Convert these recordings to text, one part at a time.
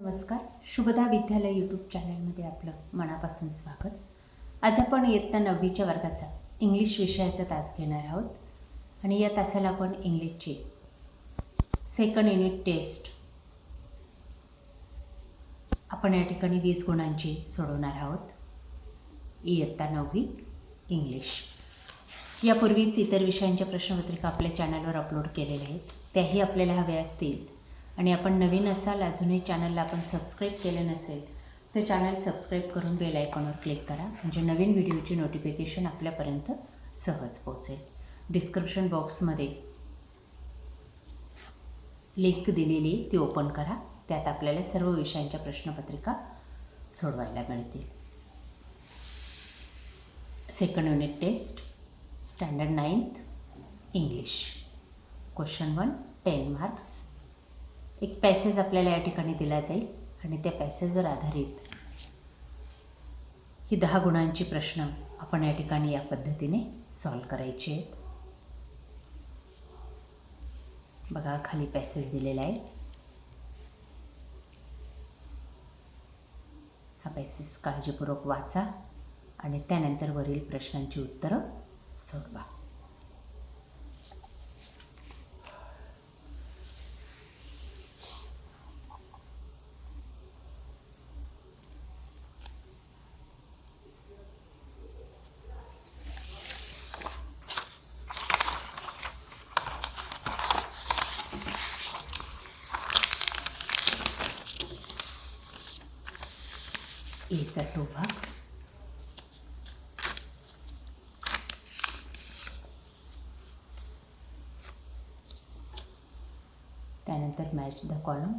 नमस्कार. शुभदा विद्यालय यूट्यूब चॅनलमध्ये आपलं मनापासून स्वागत. आज आपण इयत्ता 9वीच्या वर्गाचा इंग्लिश विषयाचा तास घेणार आहोत आणि या तासाला आपण इंग्लिशची सेकंड युनिट टेस्ट आपण या ठिकाणी 20 गुणांची सोडवणार आहोत. इयत्ता 9वी इंग्लिश. यापूर्वीच इतर विषयांच्या प्रश्नपत्रिका आपल्या चॅनलवर अपलोड केलेल्या आहेत, त्याही आपल्याला हव्या असतील आणि आपण नवीन असाल, अजूनही चॅनलला आपण सबस्क्राईब केलं नसेल तर चॅनल सबस्क्राईब करून बेल आयकॉनवर क्लिक करा, म्हणजे नवीन व्हिडिओची नोटिफिकेशन आपल्यापर्यंत सहज पोहोचेल. डिस्क्रिप्शन बॉक्समध्ये लिंक दिलेली ती ओपन करा, त्यात आपल्याला सर्व विषयांच्या प्रश्नपत्रिका सोडवायला मिळतील. Second unit test standard 9th English. Question 1 10 marks. एक पॅसेज आपल्याला या ठिकाणी दिला जाईल आणि त्या पॅसेजवर आधारित ही 10 गुणांची प्रश्न आपण या ठिकाणी या पद्धतीने सॉल्व करायचे आहेत. बघा, खाली पॅसेज दिलेला आहे. हा पॅसेज काळजीपूर्वक वाचा आणि त्यानंतर वरील प्रश्नांची उत्तरं सोडवा. एचा तो भाग, त्यानंतर मॅच द कॉलम,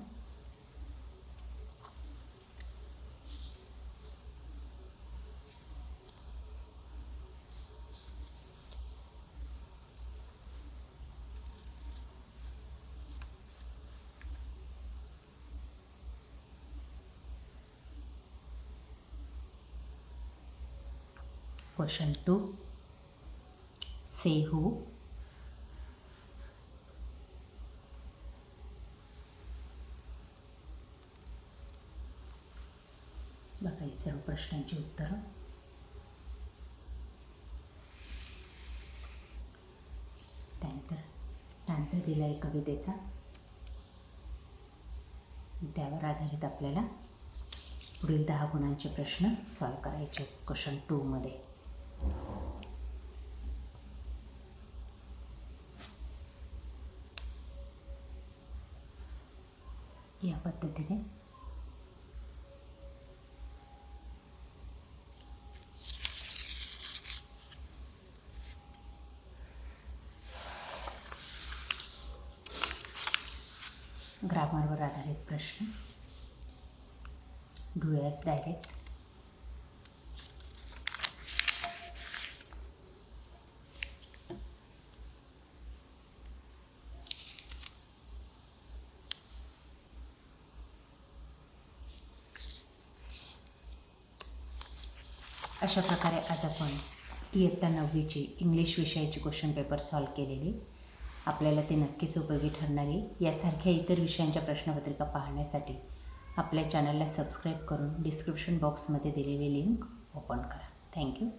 क्वेश्चन 2 से हू, बघा ही सर्व प्रश्नांची उत्तरं. त्यानंतर टांचा दिला आहे कवितेचा, त्यावर आधारित आपल्याला पुढील 10 गुणांचे प्रश्न सॉल्व करायचे क्वेश्चन 2 मध्ये. या पद्धतीने ग्रामरवर आधारित प्रश्न, डू ॲज डायरेक्ट, अशा प्रकारे आज आपण इयत्ता 9वीची इंग्लिश विषयाची क्वेश्चन पेपर सॉल्व केलेली. आपल्याला ते नक्कीच उपयोगी ठरणार आहे. यासारख्या इतर विषयांच्या प्रश्नपत्रिका पाहण्यासाठी आपल्या चॅनलला सबस्क्राईब करून डिस्क्रिप्शन बॉक्समध्ये दिलेली लिंक ओपन करा. थँक्यू.